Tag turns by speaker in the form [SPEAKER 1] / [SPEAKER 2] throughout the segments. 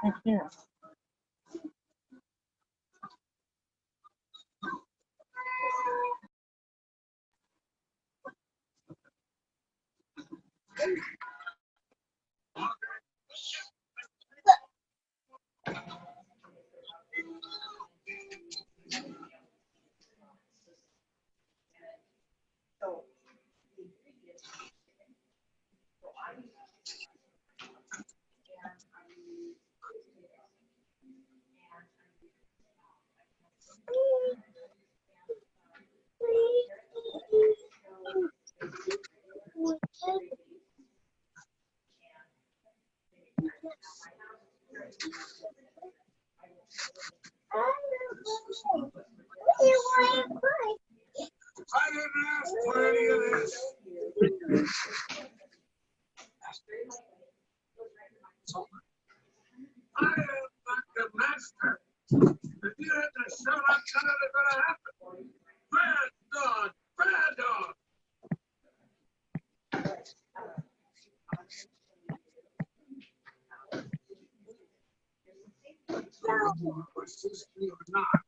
[SPEAKER 1] Right here.
[SPEAKER 2] I didn't ask for any of this. I am not the master. If you had to shut up, none of it gonna happen. Bad dog, bad dog. Persist me or not,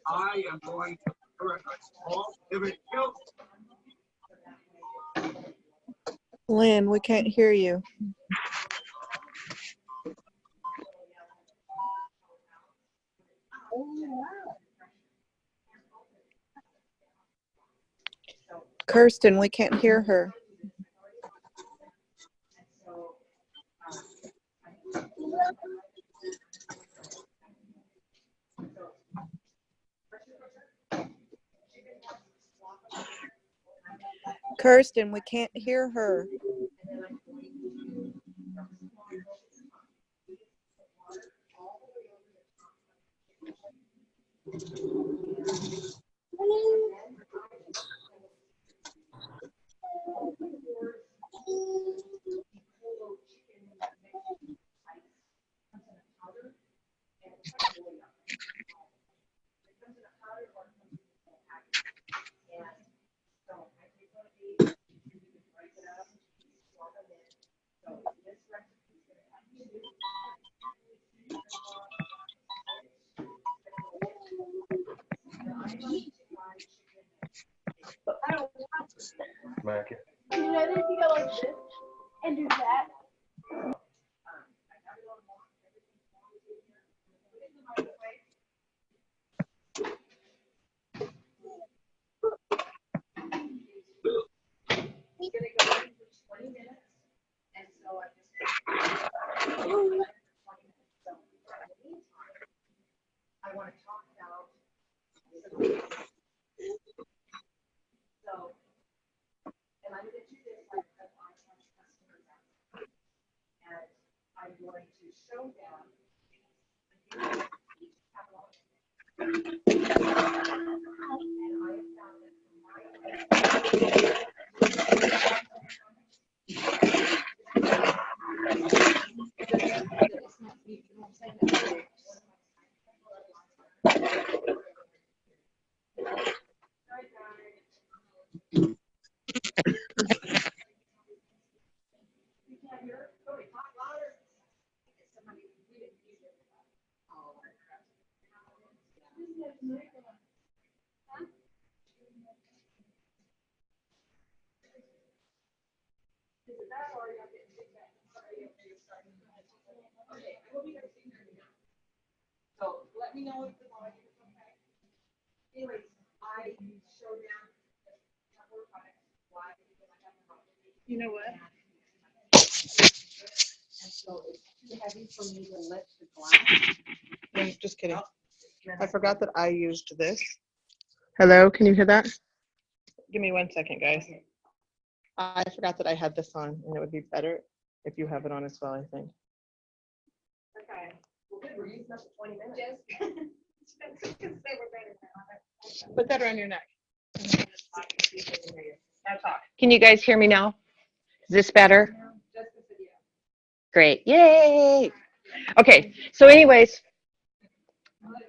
[SPEAKER 2] I am going to paradise falls if it kills me.
[SPEAKER 1] Lynn, we can't hear you. Kirsten, we can't hear her. Kirsten, we can't hear her.
[SPEAKER 3] Smack it.
[SPEAKER 4] You know that if you go like this and do that.
[SPEAKER 5] He's gonna go in for 20 minutes, and so I just for 20 minutes. So in the meantime, I want to talk about so, and I'm gonna do this like I have customers out, and I'm going to show them each catalog. And I have found that for my So let me know if the volume is okay. Anyways, I showed them a couple of products. Why? Because I have a problem.
[SPEAKER 4] You know what?
[SPEAKER 5] And so it's too heavy for me to lift the glass.
[SPEAKER 1] No, just kidding. I forgot that I used this.
[SPEAKER 6] Hello, can you hear that? Give me 1 second, guys. I forgot that I had this on, and it would be better if you have it on as well, I think.
[SPEAKER 5] Okay. Well, good, we're using up to 20 minutes. Just say we're better now.
[SPEAKER 6] Put that around your neck.
[SPEAKER 5] Now talk.
[SPEAKER 7] Can you guys hear me now? Is this better?
[SPEAKER 5] Just the video.
[SPEAKER 7] Great. Yay. Okay. So anyways,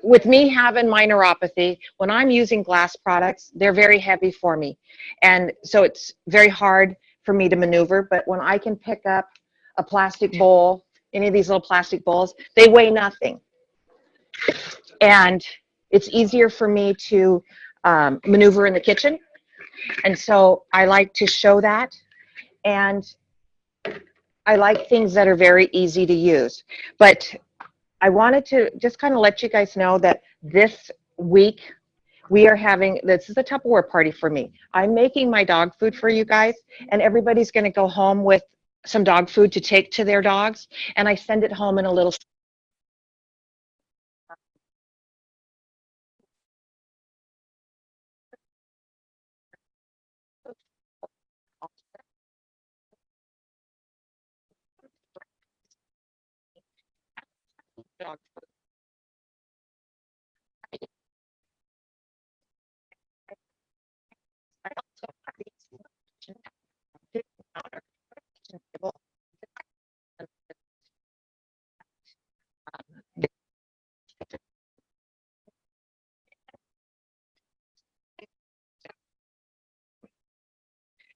[SPEAKER 7] with me having my neuropathy, when I'm using glass products, they're very heavy for me. And so it's very hard for me to maneuver. But when I can pick up a plastic bowl, any of these little plastic bowls, they weigh nothing. And it's easier for me to maneuver in the kitchen. And so I like to show that. And I like things that are very easy to use. But I wanted to just kind of let you guys know that this week we are having, this is a Tupperware party for me. I'm making my dog food for you guys, and everybody's going to go home with some dog food to take to their dogs. And I send it home in a little dog food. I also have these table.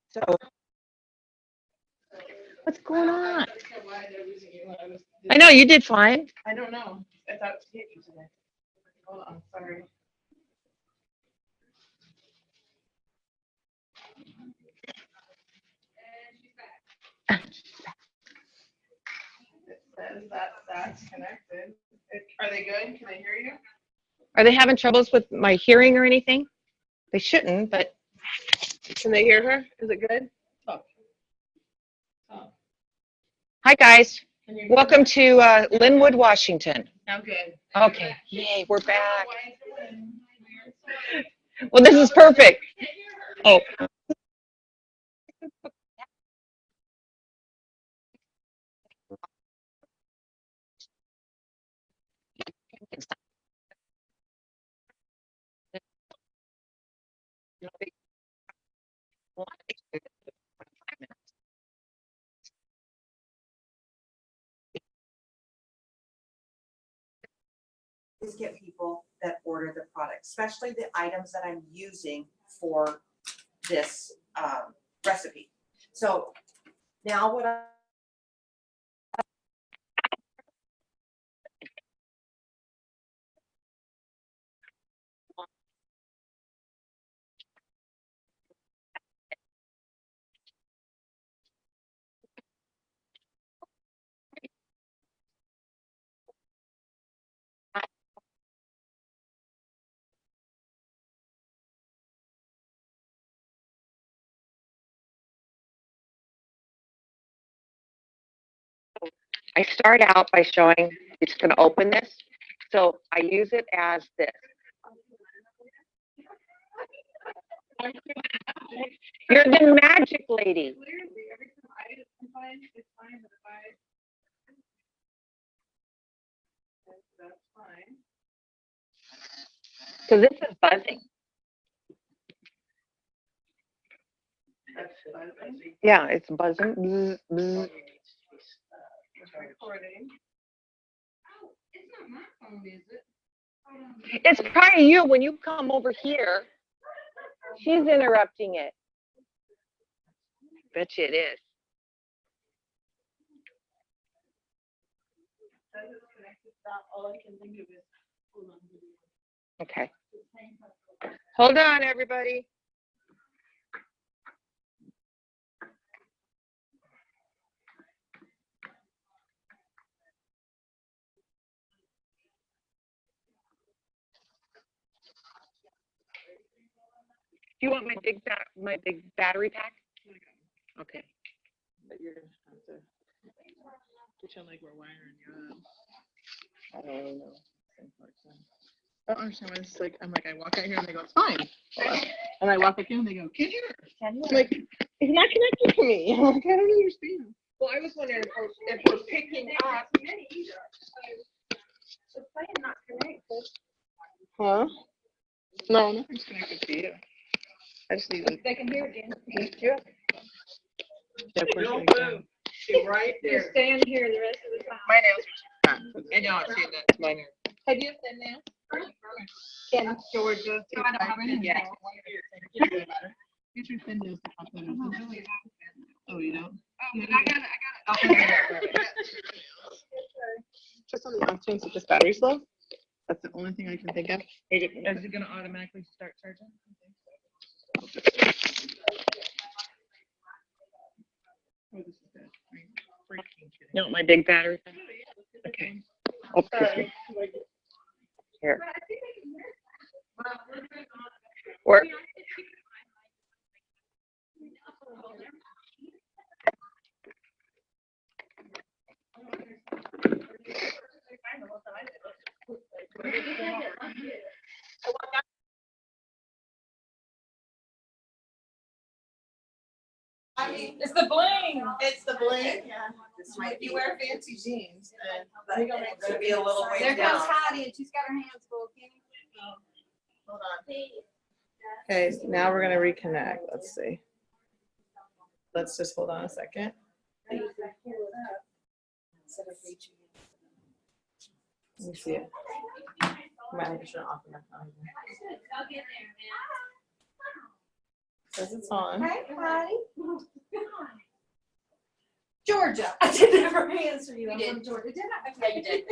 [SPEAKER 7] So what's going on? I know you did fine.
[SPEAKER 6] I don't know. I thought it was hit you today. Hold on, sorry. It says that that's connected. Are they good? Can I hear you?
[SPEAKER 7] Are they having troubles with my hearing or anything? They shouldn't, but
[SPEAKER 6] Can they hear her? Is it good? Talk. Talk.
[SPEAKER 7] hi guys.
[SPEAKER 6] Can you hear
[SPEAKER 7] Welcome
[SPEAKER 6] her?
[SPEAKER 7] to Linwood, Washington.
[SPEAKER 6] Now good.
[SPEAKER 7] Okay, yay, we're back. Well, this is perfect. Oh,
[SPEAKER 8] is get people that order the product, especially the items that I'm using for this recipe. So now what
[SPEAKER 7] I start out by showing it's going to open this. So I use it as this. You're the magic lady.
[SPEAKER 6] Clearly, every time I complain, it's fine, but if I. That's fine.
[SPEAKER 7] So this is buzzing.
[SPEAKER 6] That's buzzing.
[SPEAKER 7] Yeah, it's buzzing. Bzz, bzz.
[SPEAKER 6] It's recording.
[SPEAKER 5] Oh, it's not my phone, is it? Hold on.
[SPEAKER 7] It's probably you when you come over here. She's interrupting it. Bet you it is.
[SPEAKER 6] Says it's connected. Stop. All I can think of is, hold on.
[SPEAKER 7] Okay. Hold on, everybody. Do you want my big battery pack? Okay.
[SPEAKER 6] But you're gonna have to pretend like we're wiring you up.
[SPEAKER 7] I don't really know.
[SPEAKER 6] I don't understand why it's like, I'm like, I walk out here and they go, it's fine. And I walk back in and they go, can't hear. I'm like, it's not connected to me. I'm like, I don't understand. Well, I was wondering if we're picking up.
[SPEAKER 4] The plane not connected.
[SPEAKER 6] Huh? No, nothing's connected to you. I just need to.
[SPEAKER 4] They can hear it again.
[SPEAKER 6] Yeah. Yeah, of course
[SPEAKER 8] Don't
[SPEAKER 6] they can.
[SPEAKER 8] move. Stay right
[SPEAKER 4] You
[SPEAKER 8] there.
[SPEAKER 4] stand here the rest of the time.
[SPEAKER 6] My nails are I know, I've seen that. My nails. Hey, do you have thin nails?
[SPEAKER 4] Can
[SPEAKER 6] Georgia.
[SPEAKER 4] No, I don't have any.
[SPEAKER 6] Yeah. Get your thin nails to pop that up. Oh, you don't? Oh, I got it. Okay. Just on the off chance that this battery's low. That's the only thing I can think of. Is it gonna automatically start charging? Oh, this is good. Freaking kidding.
[SPEAKER 7] No, my big battery. Okay. Oh, excuse me. Here. Where?
[SPEAKER 8] I mean,
[SPEAKER 4] It's the bling.
[SPEAKER 8] it's the bling.
[SPEAKER 4] Yeah.
[SPEAKER 8] This might
[SPEAKER 6] If
[SPEAKER 8] be
[SPEAKER 6] you wear fancy jeans,
[SPEAKER 8] but it's gonna be a little way
[SPEAKER 4] There
[SPEAKER 8] down.
[SPEAKER 4] goes Heidi, and she's got her hands full. Kenny.
[SPEAKER 8] Hold on.
[SPEAKER 6] okay, so now we're gonna reconnect. Let's see. Let's just hold on a second. Let me see it. Might have to shut off my phone. Says it's on.
[SPEAKER 8] Hi, Patty. Georgia. I did never answer you. I'm from Georgia. Did I?
[SPEAKER 5] Yeah, you did.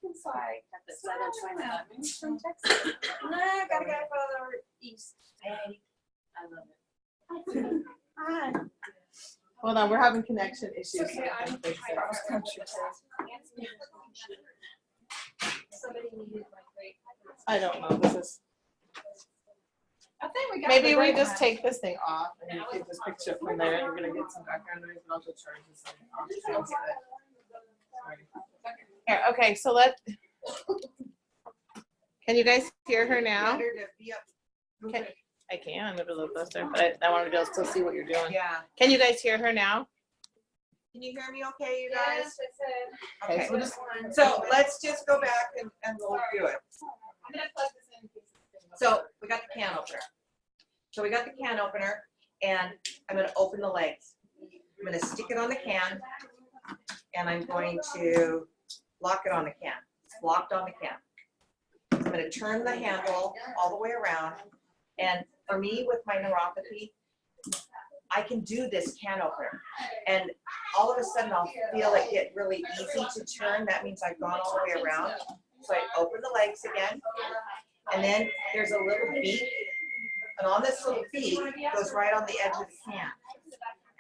[SPEAKER 8] I'm sorry.
[SPEAKER 5] Got the southern twang of it.
[SPEAKER 8] From Texas. I gotta go further east.
[SPEAKER 5] I love it.
[SPEAKER 8] Hi.
[SPEAKER 6] Hold on, we're having connection issues.
[SPEAKER 8] Okay, I'm cross country.
[SPEAKER 5] Somebody needed my great.
[SPEAKER 6] I don't know. This is.
[SPEAKER 8] I think we got.
[SPEAKER 6] Maybe
[SPEAKER 8] the
[SPEAKER 6] we
[SPEAKER 8] right
[SPEAKER 6] just
[SPEAKER 8] one.
[SPEAKER 6] take this thing off and you can just picture from there. You're gonna get some background noise, and I'll just charge this thing off. Here, okay, so can you guys hear her now?
[SPEAKER 8] Better to be up.
[SPEAKER 6] Can, I can, move a little closer, but I want to be able to still see what you're doing.
[SPEAKER 8] Yeah.
[SPEAKER 6] Can you guys hear her now?
[SPEAKER 8] Can you hear me okay, you guys?
[SPEAKER 4] Yes, I said.
[SPEAKER 6] Okay,
[SPEAKER 8] Okay.
[SPEAKER 6] so we'll just,
[SPEAKER 8] So let's just go back and we'll do it.
[SPEAKER 4] I'm gonna plug this in.
[SPEAKER 8] So we got the can opener. So we got the can opener and I'm gonna open the legs. I'm gonna stick it on the can and I'm going to lock it on the can. It's locked on the can. I'm gonna turn the handle all the way around. And for me, with my neuropathy, I can do this can opener. And all of a sudden I'll feel it get really easy to turn. That means I've gone all the way around. So I open the legs again. And then there's a little beak. And on this little beak goes right on the edge of the can.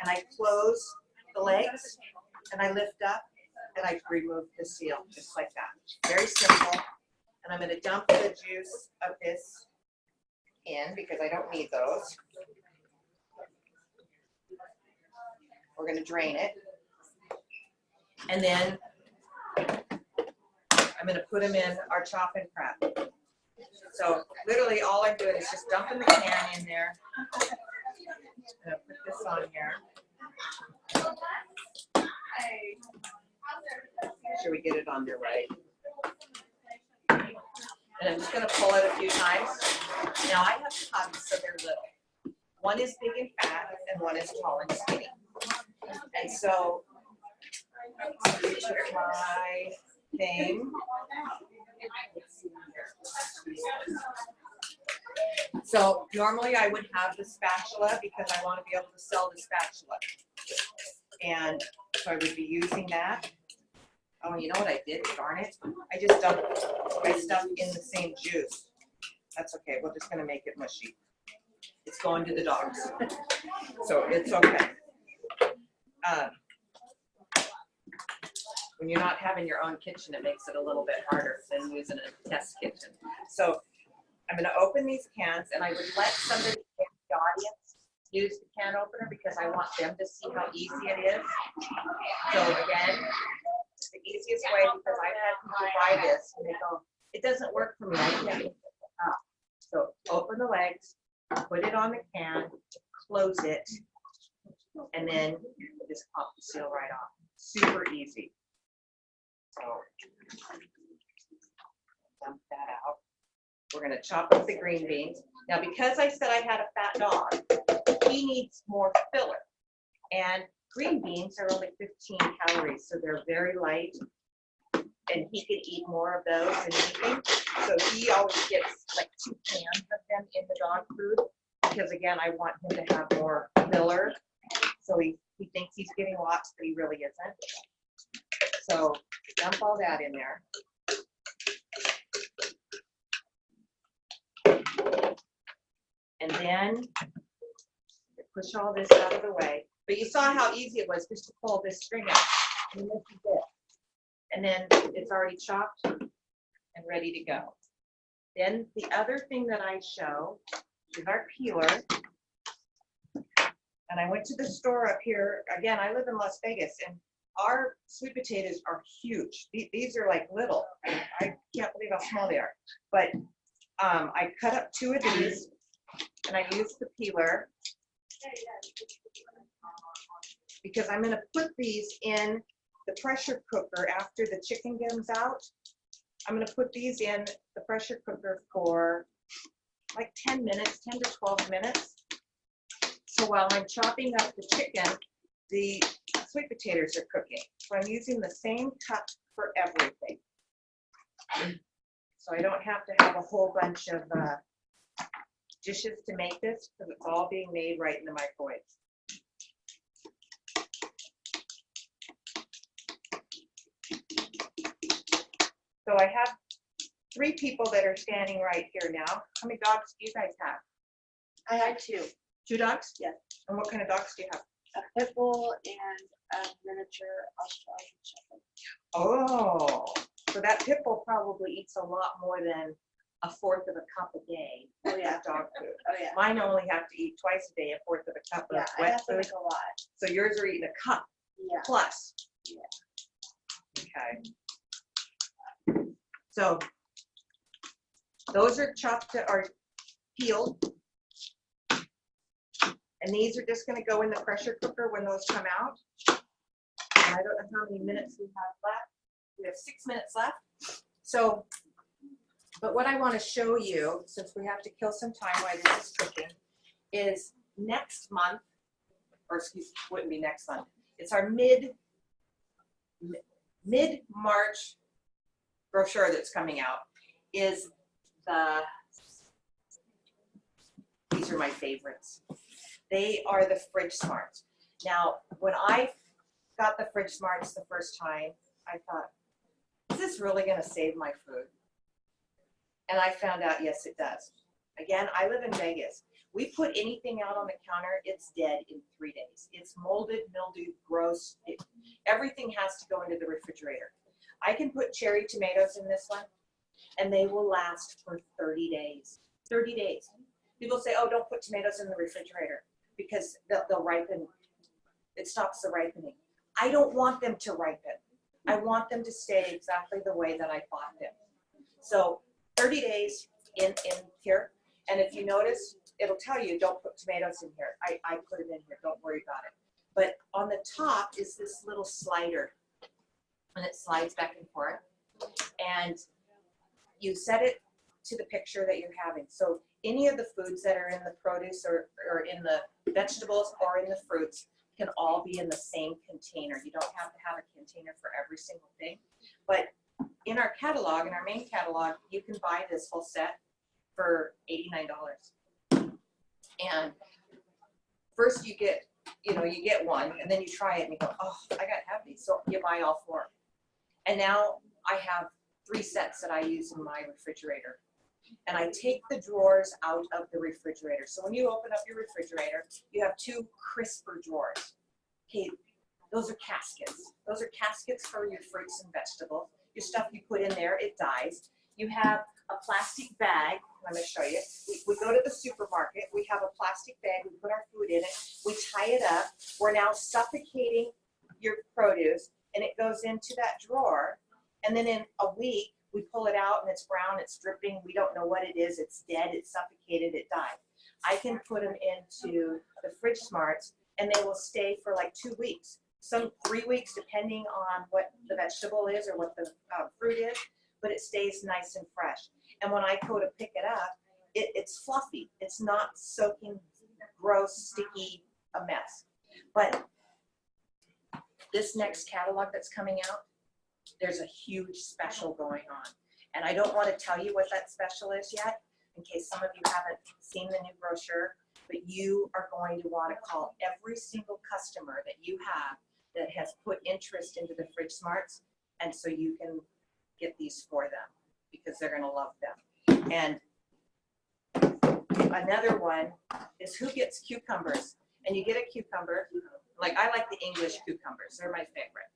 [SPEAKER 8] And I close the legs and I lift up and I remove the seal just like that. Very simple. And I'm gonna dump the juice of this in because I don't need those. We're gonna drain it. And then I'm gonna put them in our chop and prep. So literally all I'm doing is just dumping the can in there. I'm gonna put this on here. Make sure we get it on there right. And I'm just gonna pull it a few times. Now I have pups, so they're little. One is big and fat, and one is tall and skinny. And so, I took my thing. So normally I would have the spatula because I want to be able to sell the spatula. And so I would be using that. Oh, you know what I did? Darn it. I just dumped my stuff in the same juice. That's okay. We're just going to make it mushy. It's going to the dogs. So it's okay. When you're not having your own kitchen, it makes it a little bit harder than using a test kitchen. So I'm going to open these cans, and I would let somebody in the audience use the can opener because I want them to see how easy it is. So again, the easiest way, because I've had people buy this and they go, it doesn't work for me. I can't lift it up. So open the legs, put it on the can, close it, and then just pop the seal right off. Super easy. So dump that out. We're gonna chop up the green beans. Now, because I said I had a fat dog, he needs more filler. And green beans are only 15 calories, so they're very light. And he can eat more of those than anything. So he always gets like 2 cans of them in the dog food. Because again, I want him to have more filler. So he thinks he's getting lots, but he really isn't. So dump all that in there. And then push all this out of the way. But you saw how easy it was just to pull this string out. And this is it. And then it's already chopped and ready to go. Then the other thing that I show is our peeler. And I went to the store up here. Again, I live in Las Vegas, and our sweet potatoes are huge. These are like little. I can't believe how small they are. But I cut up 2 of these, and I used the peeler because I'm going to put these in the pressure cooker after the chicken comes out. I'm going to put these in the pressure cooker for like 10 minutes, 10 to 12 minutes. So while I'm chopping up the chicken, the sweet potatoes are cooking. So I'm using the same cup for everything. So I don't have to have a whole bunch of dishes to make this, because it's all being made right in the microwave. So I have 3 people that are standing right here now. How many dogs do you guys have?
[SPEAKER 9] I had 2.
[SPEAKER 8] 2 dogs?
[SPEAKER 9] Yes.
[SPEAKER 8] And what kind of dogs do you have?
[SPEAKER 9] A pit bull and a miniature Australian shepherd.
[SPEAKER 8] Oh, so that pit bull probably eats a lot more than 1/4 of a cup a day.
[SPEAKER 9] Oh, yeah.
[SPEAKER 8] Of dog food.
[SPEAKER 9] Oh, yeah.
[SPEAKER 8] Mine only have to eat twice a day, 1/4 of a cup
[SPEAKER 9] Yeah,
[SPEAKER 8] of
[SPEAKER 9] I
[SPEAKER 8] wet
[SPEAKER 9] have to
[SPEAKER 8] food.
[SPEAKER 9] make a lot.
[SPEAKER 8] So yours are eating a cup
[SPEAKER 9] Yeah.
[SPEAKER 8] plus.
[SPEAKER 9] Yeah.
[SPEAKER 8] Okay. So those are chopped or peeled. And these are just going to go in the pressure cooker when those come out. And I don't know how many minutes we have left. We have 6 minutes left. So, but what I want to show you, since we have to kill some time while this is cooking, is next month, or excuse me, wouldn't be next month. It's our mid-March brochure that's coming out. Is these are my favorites. They are the Fridge Smarts. Now, when I got the Fridge Smarts the first time, I thought, is this really going to save my food? And I found out, yes, it does. Again, I live in Vegas. We put anything out on the counter, it's dead in 3 days. It's molded, mildewed, gross. Everything has to go into the refrigerator. I can put cherry tomatoes in this one, and they will last for 30 days. 30 days. People say, oh, don't put tomatoes in the refrigerator because they'll ripen. It stops the ripening. I don't want them to ripen. I want them to stay exactly the way that I bought them. So 30 days in here. And if you notice, it'll tell you don't put tomatoes in here. I put it in here. Don't worry about it. But on the top is this little slider. And it slides back and forth. And you set it to the picture that you're having. So any of the foods that are in the produce or in the vegetables or in the fruits can all be in the same container. You don't have to have a container for every single thing. But in our catalog, in our main catalog, you can buy this whole set for $89. And first you get one, and then you try it and you go, oh, I gotta have these. So you buy all 4. And now I have 3 sets that I use in my refrigerator. And I take the drawers out of the refrigerator. So when you open up your refrigerator, you have 2 crisper drawers. Okay, those are caskets. Those are caskets for your fruits and vegetables. Your stuff you put in there, it dies. You have a plastic bag. Let me show you. We go to the supermarket. We have a plastic bag. We put our food in it. We tie it up. We're now suffocating your produce, and it goes into that drawer. And then in a week, we pull it out and it's brown, it's dripping, we don't know what it is, it's dead, it's suffocated, it died. I can put them into the Fridge Smarts and they will stay for like 2 weeks, some 3 weeks, depending on what the vegetable is or what the fruit is, but it stays nice and fresh. And when I go to pick it up, it's fluffy. It's not soaking, gross, sticky, a mess. But this next catalog that's coming out, there's a huge special going on. And I don't want to tell you what that special is yet, in case some of you haven't seen the new brochure, but you are going to want to call every single customer that you have that has put interest into the Fridge Smarts, and so you can get these for them, because they're going to love them. And another one is who gets cucumbers. And you get a cucumber, like I like the English cucumbers, they're my favorite.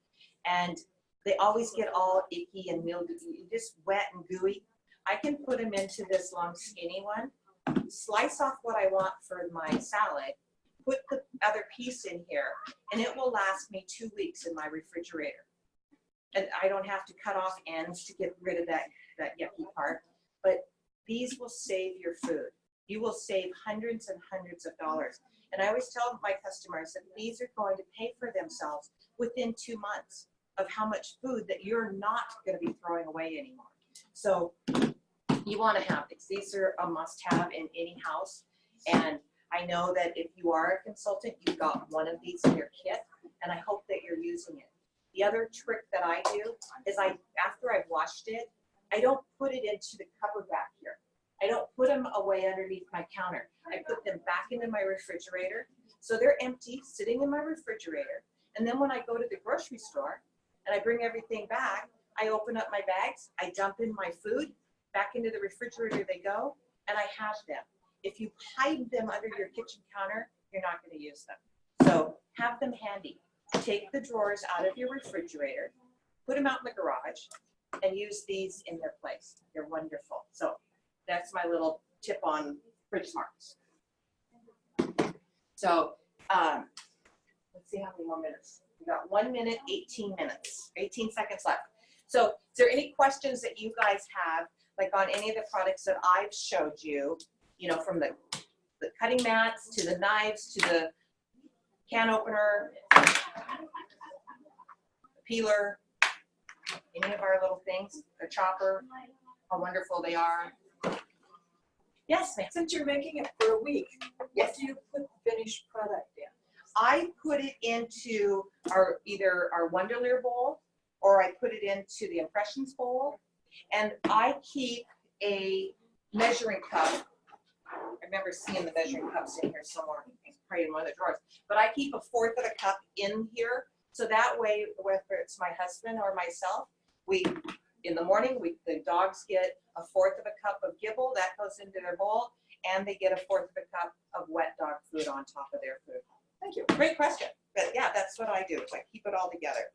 [SPEAKER 8] And they always get all icky and mildewy, just wet and gooey. I can put them into this long skinny one, slice off what I want for my salad, put the other piece in here, and it will last me 2 weeks in my refrigerator. And I don't have to cut off ends to get rid of that yucky part, but these will save your food. You will save hundreds and hundreds of dollars. And I always tell my customers that these are going to pay for themselves within 2 months of how much food that you're not going to be throwing away anymore. So you want to have these. These are a must-have in any house. And I know that if you are a consultant, you've got one of these in your kit, and I hope that you're using it. The other trick that I do is after I've washed it, I don't put it into the cupboard back here. I don't put them away underneath my counter. I put them back into my refrigerator. So they're empty, sitting in my refrigerator. And then when I go to the grocery store and I bring everything back, I open up my bags, I dump in my food, back into the refrigerator they go, and I have them. If you hide them under your kitchen counter, you're not going to use them. So have them handy. Take the drawers out of your refrigerator, put them out in the garage, and use these in their place. They're wonderful. So that's my little tip on Fridge Smarts. So let's see how many more minutes. We got 1 minute, 18 minutes, 18 seconds left. So is there any questions that you guys have, like on any of the products that I've showed you, you know, from the cutting mats to the knives to the can opener, peeler, any of our little things, the chopper, how wonderful they are. Yes, ma'am.
[SPEAKER 10] Since you're making it for a week,
[SPEAKER 8] Yes.
[SPEAKER 10] what do you put the finished product in?
[SPEAKER 8] I put it into either our Wonderlear bowl, or I put it into the Impressions bowl, and I keep a measuring cup. I remember seeing the measuring cups in here somewhere. It's probably in one of the drawers. But I keep 1/4 of a cup in here, so that way, whether it's my husband or myself, in the morning, the dogs get 1/4 of a cup of Gibble, that goes into their bowl, and they get 1/4 of a cup of wet dog food on top of their food. Thank you. Great question. But yeah, that's what I do, is I keep it all together.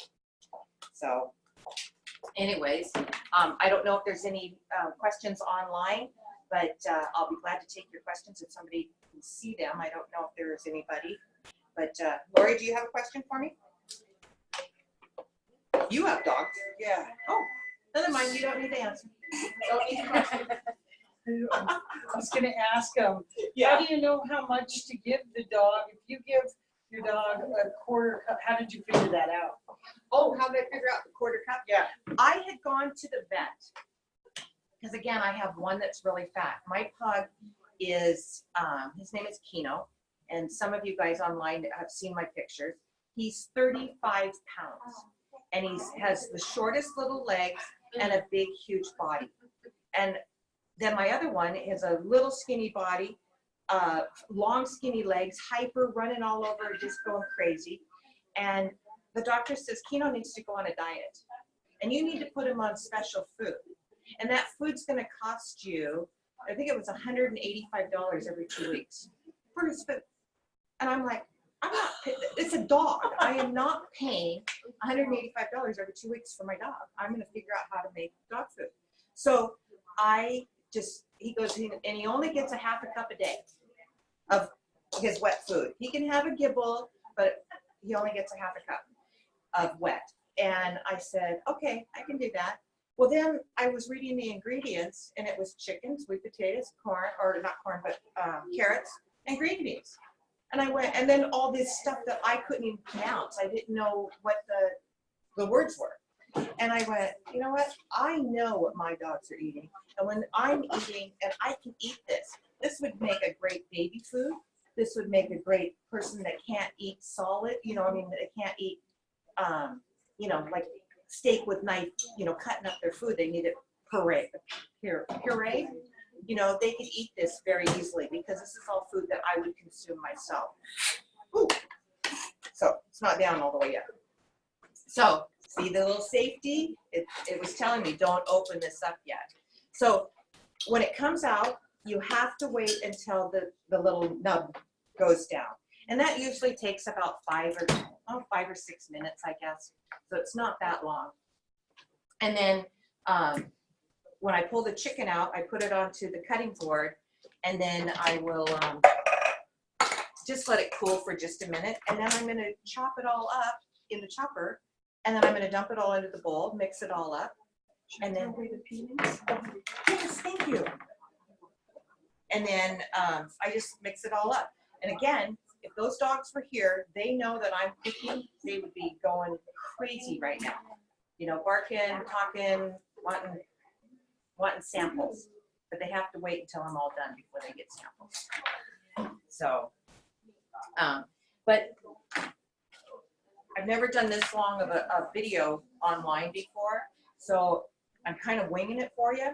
[SPEAKER 8] So anyways, I don't know if there's any questions online, but I'll be glad to take your questions if somebody can see them. I don't know if there is anybody. But Lori, do you have a question for me? You have dogs.
[SPEAKER 10] Yeah.
[SPEAKER 8] Oh, never mind. You don't need to answer. Don't need to question.
[SPEAKER 10] I was gonna ask them,
[SPEAKER 8] Yeah.
[SPEAKER 10] how do you know how much to give the dog? If you give your dog a quarter cup, how did you figure that out?
[SPEAKER 8] Oh, how did I figure out the 1/4 cup?
[SPEAKER 10] Yeah.
[SPEAKER 8] I had gone to the vet because again, I have one that's really fat. My pug is, his name is Kino, and some of you guys online have seen my pictures. He's 35 pounds, and he has the shortest little legs and a big, huge body. And then my other one is a little skinny body, long skinny legs, hyper, running all over, just going crazy. And the doctor says Kino needs to go on a diet, and you need to put him on special food. And that food's going to cost you, I think it was $185 every 2 weeks for his food. And I'm like, it's a dog. I am not paying $185 every 2 weeks for my dog. I'm going to figure out how to make dog food. So he goes, and he only gets 1/2 cup a day of his wet food. He can have a Gibble, but he only gets 1/2 cup of wet. And I said, okay, I can do that. Well, then I was reading the ingredients and it was chicken, sweet potatoes, corn, or not corn, but carrots and green beans. And I went, and then all this stuff that I couldn't even pronounce. I didn't know what the words were. And I went, you know what? I know what my dogs are eating. And when I'm eating, and I can eat this would make a great baby food. This would make a great person that can't eat solid, you know, I mean, that can't eat, you know, like steak with knife, you know, cutting up their food. They need it puree. You know, they could eat this very easily because this is all food that I would consume myself. Ooh. So it's not down all the way yet. So see the little safety? It was telling me don't open this up yet. So when it comes out, you have to wait until the little nub goes down. And that usually takes about 5 or 6 minutes, I guess. So it's not that long. And then when I pull the chicken out, I put it onto the cutting board, and then I will just let it cool for just a minute. And then I'm going to chop it all up in the chopper, and then I'm going to dump it all into the bowl, mix it all up, and then yes, thank you. And then I just mix it all up. And again, if those dogs were here, they know that I'm cooking. They would be going crazy right now. You know, barking, talking, wanting samples. But they have to wait until I'm all done before they get samples. So, but I've never done this long of a video online before. So I'm kind of winging it for you.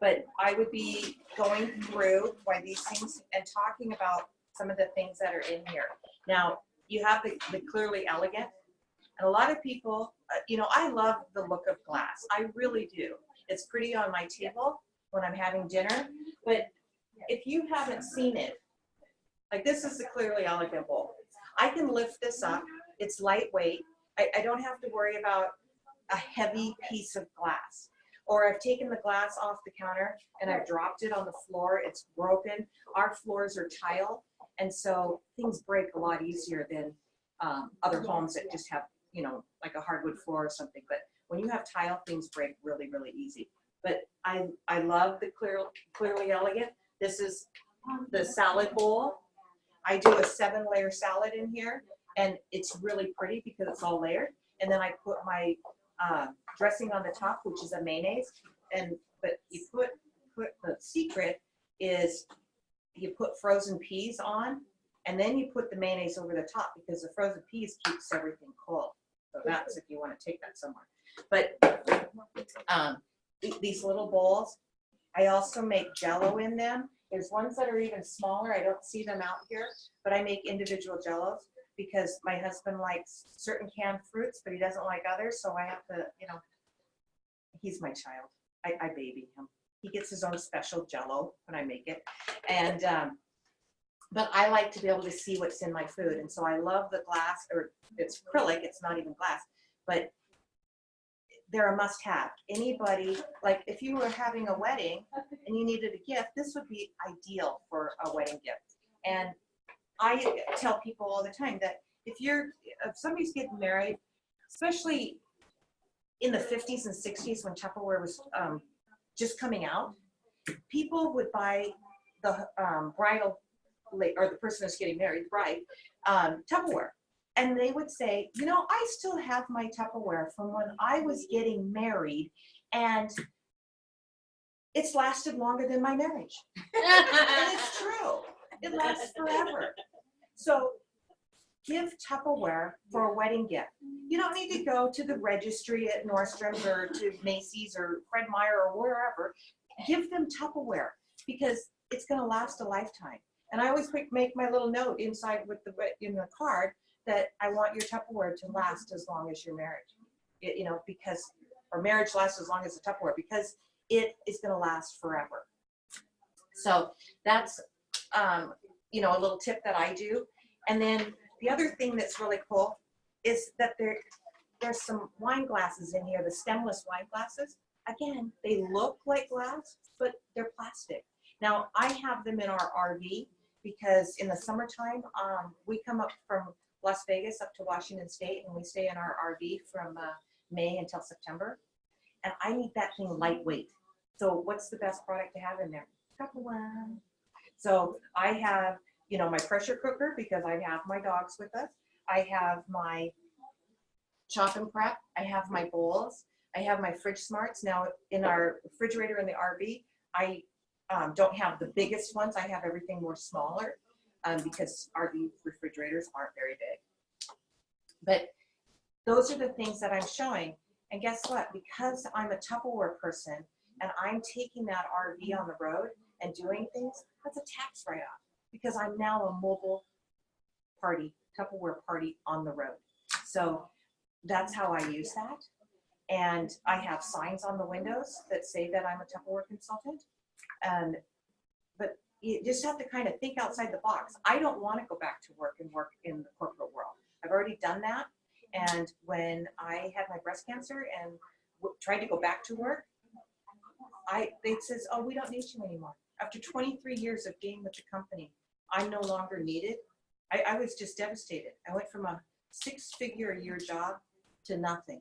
[SPEAKER 8] But I would be going through why these things and talking about some of the things that are in here. Now, you have the Clearly Elegant. And a lot of people, you know, I love the look of glass. I really do. It's pretty on my table when I'm having dinner. But if you haven't seen it, like this is the Clearly Elegant bowl. I can lift this up. It's lightweight. I don't have to worry about a heavy piece of glass. Or I've taken the glass off the counter and I've dropped it on the floor. It's broken. Our floors are tile. And so things break a lot easier than other homes that just have, you know, like a hardwood floor or something. But when you have tile, things break really, really easy. But I love the Clearly Elegant. This is the salad bowl. I do a 7-layer salad in here, and it's really pretty because it's all layered. And then I put my dressing on the top, which is a mayonnaise. But you put the secret is you put frozen peas on, and then you put the mayonnaise over the top because the frozen peas keeps everything cold. So that's if you want to take that somewhere. But these little bowls, I also make Jell-O in them. There's ones that are even smaller. I don't see them out here, but I make individual Jell-Os because my husband likes certain canned fruits, but he doesn't like others. So I have to, you know, he's my child. I baby him. He gets his own special Jell-O when I make it. And, but I like to be able to see what's in my food. And so I love the glass, or it's acrylic, it's not even glass, but they're a must have. Anybody, like if you were having a wedding and you needed a gift, this would be ideal for a wedding gift. And I tell people all the time that if somebody's getting married, especially in the 50s and 60s when Tupperware was just coming out, people would buy the bridal, or the person who's getting married, the bride, Tupperware. And they would say, you know, I still have my Tupperware from when I was getting married, and it's lasted longer than my marriage. And it's true. It lasts forever. So give Tupperware for a wedding gift. You don't need to go to the registry at Nordstrom's or to Macy's or Fred Meyer or wherever. Give them Tupperware because it's going to last a lifetime. And I always make my little note inside in the card that I want your Tupperware to last as long as your marriage. You know, because, or marriage lasts as long as the Tupperware, because it is going to last forever. So that's, you know, a little tip that I do. And then the other thing that's really cool is that there's some wine glasses in here, the stemless wine glasses. Again, they look like glass, but they're plastic. Now, I have them in our RV because in the summertime, we come up from Las Vegas up to Washington State, and we stay in our RV from May until September. and I need that thing lightweight. So what's the best product to have in there? Tupperware. So I have, you know, my pressure cooker because I have my dogs with us. I have my chop and prep. I have my bowls. I have my fridge smarts. Now in our refrigerator in the RV, I don't have the biggest ones. I have everything more smaller because RV refrigerators aren't very big. But those are the things that I'm showing. And guess what? Because I'm a Tupperware person and I'm taking that RV on the road and doing things, that's a tax write-off because I'm now a mobile party, Tupperware party on the road. So that's how I use that. And I have signs on the windows that say that I'm a Tupperware consultant. But you just have to kind of think outside the box. I don't want to go back to work and work in the corporate world. I've already done that. And when I had my breast cancer and tried to go back to work, they says, oh, we don't need you anymore. After 23 years of being with the company, I'm no longer needed. I was just devastated. I went from a 6-figure-a-year job to nothing.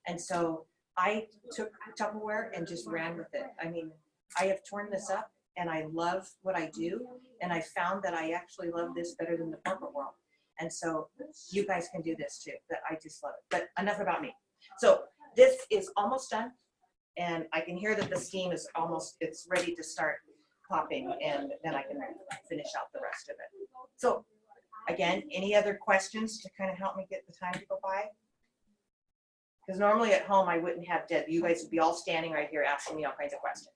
[SPEAKER 8] And so I took Tupperware and just ran with it. I mean, I have torn this up and I love what I do. And I found that I actually love this better than the corporate world. And so you guys can do this too, but I just love it. But enough about me. So this is almost done. And I can hear that the steam is almost, it's ready to start popping, and then I can finish out the rest of it. So again, any other questions to kind of help me get the time to go by? Because normally at home I wouldn't have Deb. You guys would be all standing right here asking me all kinds of questions.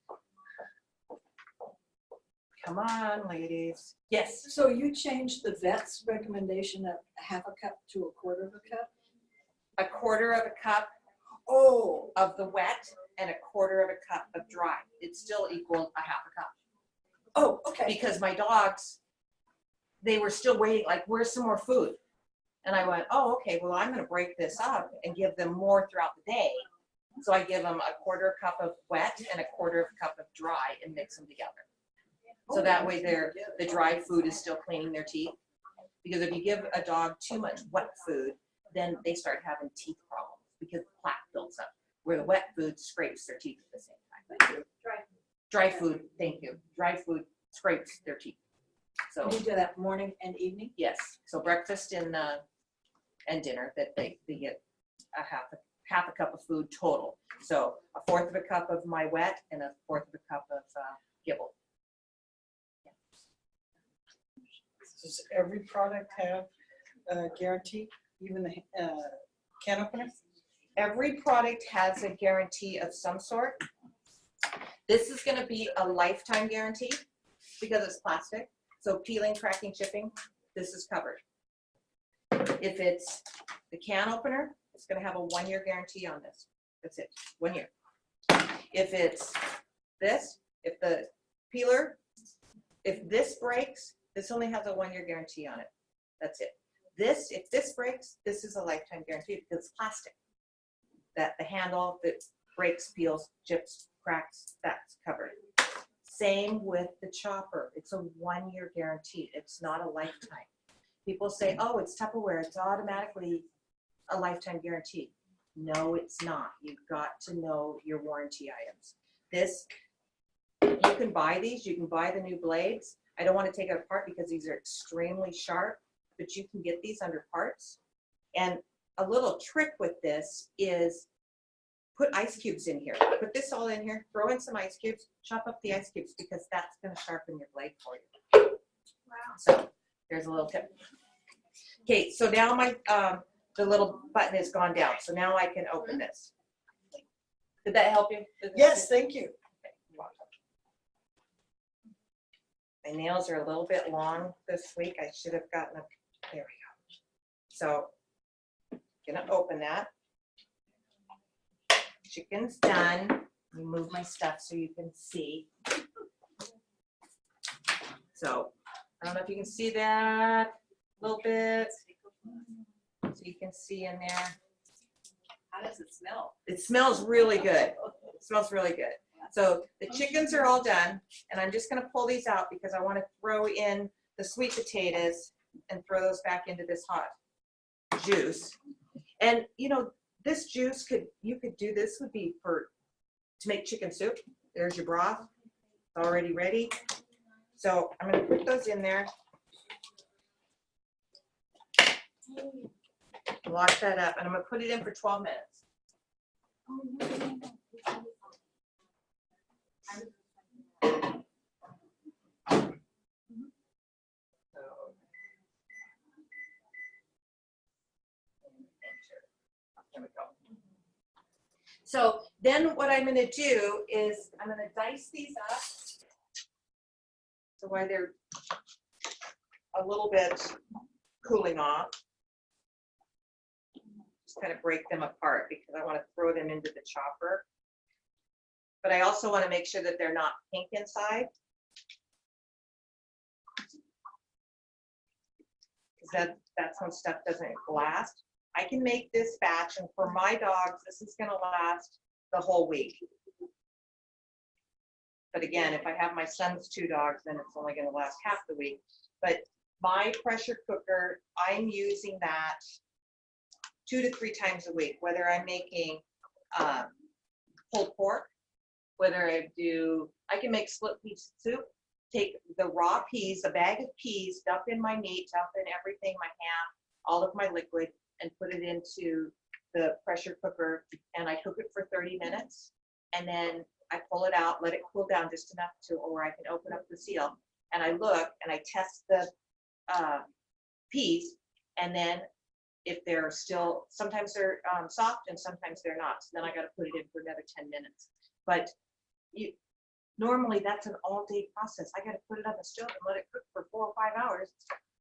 [SPEAKER 8] Come on, ladies. Yes.
[SPEAKER 10] So you changed the vet's recommendation of half a cup to a quarter of a cup?
[SPEAKER 8] A quarter of a cup of the wet and a quarter of a cup of dry. It's still equal a half a cup.
[SPEAKER 10] Oh, okay.
[SPEAKER 8] Because my dogs, they were still waiting, like, where's some more food? And I went, oh, okay, well, I'm going to break this up and give them more throughout the day. So I give them a quarter cup of wet and a quarter of a cup of dry and mix them together. So that way the dry food is still cleaning their teeth. Because if you give a dog too much wet food, then they start having teeth problems because the plaque builds up, where the wet food scrapes their teeth at the same time.
[SPEAKER 10] Thank you.
[SPEAKER 8] Dry food, thank you. Dry food scrapes their teeth. So
[SPEAKER 10] You do that morning and evening?
[SPEAKER 8] yes, so breakfast and dinner that they get a half a cup of food total. So a fourth of a cup of my wet and a fourth of a cup of gibble.
[SPEAKER 10] Does every product have a guarantee, even the can opener?
[SPEAKER 8] Every product has a guarantee of some sort. This is going to be a lifetime guarantee because it's plastic. So peeling, cracking, chipping, this is covered. If it's the can opener, it's going to have a 1-year guarantee on this. That's it, 1 year. If it's this, if the peeler, if this breaks, this only has a 1-year guarantee on it. That's it. This, if this breaks, this is a lifetime guarantee because it's plastic. That the handle that breaks, peels, chips, cracks, that's covered. Same with the chopper. It's a 1-year guarantee. It's not a lifetime. People say, oh, it's Tupperware. It's automatically a lifetime guarantee. No, it's not. You've got to know your warranty items. This, you can buy these. You can buy the new blades. I don't want to take it apart because these are extremely sharp, but you can get these under parts. And a little trick with this is put ice cubes in here. Put this all in here, throw in some ice cubes, chop up the ice cubes because that's going to sharpen your blade for you. Wow. So there's a little tip. Okay, so now my the little button has gone down. So now I can open this. Did that help you?
[SPEAKER 10] Yes, thank you.
[SPEAKER 8] My nails are a little bit long this week. I should have gotten a, there we go. So gonna open that. Chicken's done. Let me move my stuff so you can see. So I don't know if you can see that a little bit. So you can see in there.
[SPEAKER 4] How does it smell?
[SPEAKER 8] It smells really good. It smells really good. So the chickens are all done, and I'm just going to pull these out because I want to throw in the sweet potatoes and throw those back into this hot juice. And you know, this juice you could do this would be for to make chicken soup. There's your broth, it's already ready. So I'm gonna put those in there. Lock that up, and I'm gonna put it in for 12 minutes. There we go. So then what I'm gonna do is I'm gonna dice these up. So while they're a little bit cooling off, just kind of break them apart because I want to throw them into the chopper. But I also want to make sure that they're not pink inside. Because that's when stuff doesn't last. I can make this batch, and for my dogs, this is going to last the whole week. But again, if I have my son's 2 dogs, then it's only going to last half the week. But my pressure cooker, I'm using that 2 to 3 times a week, whether I'm making pulled pork, whether I can make split pea soup, take the raw peas, a bag of peas, dump in my meat, dump in everything, my ham, all of my liquid, and put it into the pressure cooker, and I cook it for 30 minutes, and then I pull it out, let it cool down just enough to where I can open up the seal, and I look and I test the peas, and then if they're still, sometimes they're soft and sometimes they're not, so then I got to put it in for another 10 minutes. But normally that's an all-day process. I got to put it on the stove and let it cook for 4 or 5 hours,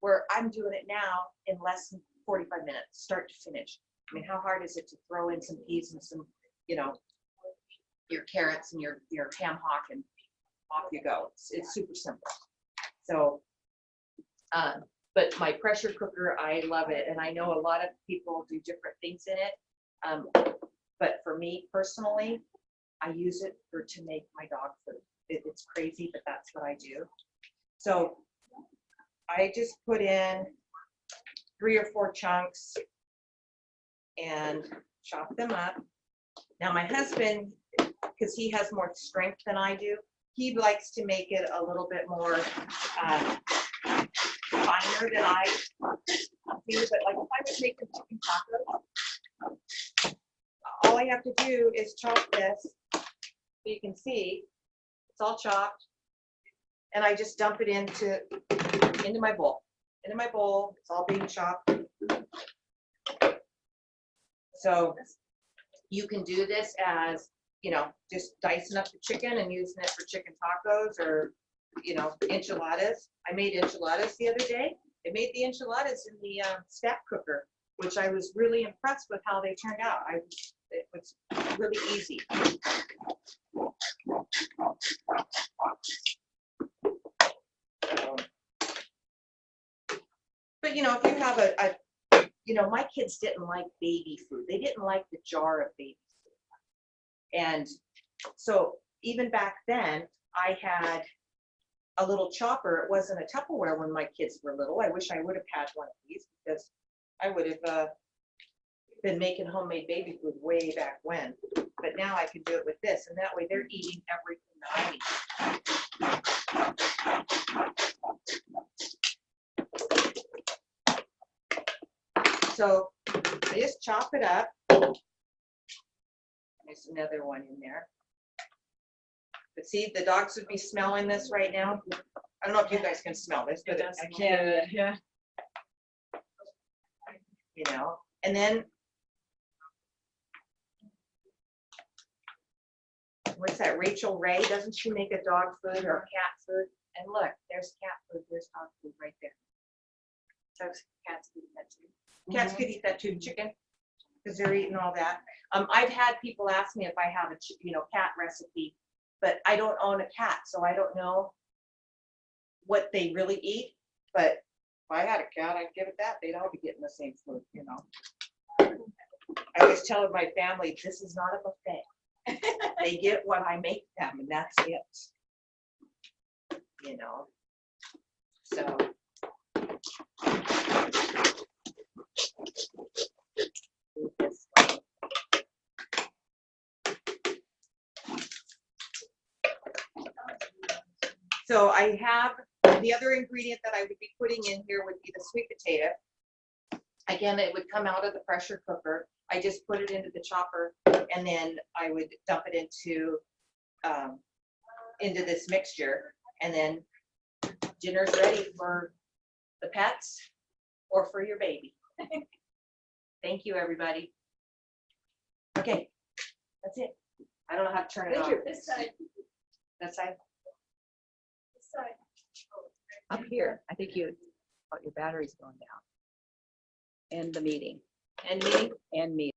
[SPEAKER 8] where I'm doing it now in less than 45 minutes, start to finish. I mean, how hard is it to throw in some peas and some, your carrots and your ham hock, and off you go. It's super simple. So, but my pressure cooker, I love it. And I know a lot of people do different things in it. But for me personally, I use it to make my dog food. It's crazy, but that's what I do. So I just put in 3 or 4 chunks and chop them up. Now my husband, because he has more strength than I do, he likes to make it a little bit more finer than I do. But like if I was making chicken tacos, all I have to do is chop this. So you can see it's all chopped, and I just dump it into my bowl. Into my bowl, it's all being chopped. So you can do this as, just dicing up the chicken and using it for chicken tacos, or, enchiladas. I made enchiladas the other day. I made the enchiladas in the step cooker, which I was really impressed with how they turned out. It was really easy. But if you have my kids didn't like baby food. They didn't like the jar of baby food. And so even back then, I had a little chopper. It wasn't a Tupperware when my kids were little. I wish I would have had one of these, because I would have been making homemade baby food way back when. But now I can do it with this, and that way they're eating everything that I eat. So I just chop it up. There's another one in there. But see, the dogs would be smelling this right now. I don't know if you guys can smell this, but I can.
[SPEAKER 6] Yeah.
[SPEAKER 8] And then what's that? Rachel Ray, doesn't she make a dog food or a cat food? And look, there's cat food, there's dog food right there. So cats could eat that too. Cats could eat that too, chicken, because they're eating all that. I've had people ask me if I have a cat recipe, but I don't own a cat, so I don't know what they really eat. But if I had a cat, I'd give it that. They'd all be getting the same food, I always tell my family, this is not a buffet. They get what I make them, and that's it. So. So I have, the other ingredient that I would be putting in here would be the sweet potato. Again, it would come out of the pressure cooker. I just put it into the chopper and then I would dump it into this mixture, and then dinner's ready for the pets or for your baby. Thank you, everybody. Okay, that's it. I don't know how to turn it on.
[SPEAKER 5] This side,
[SPEAKER 8] That side?
[SPEAKER 5] this side.
[SPEAKER 4] Up here, I think you, oh, your battery's going down. End the meeting.
[SPEAKER 8] And me?
[SPEAKER 4] End meeting.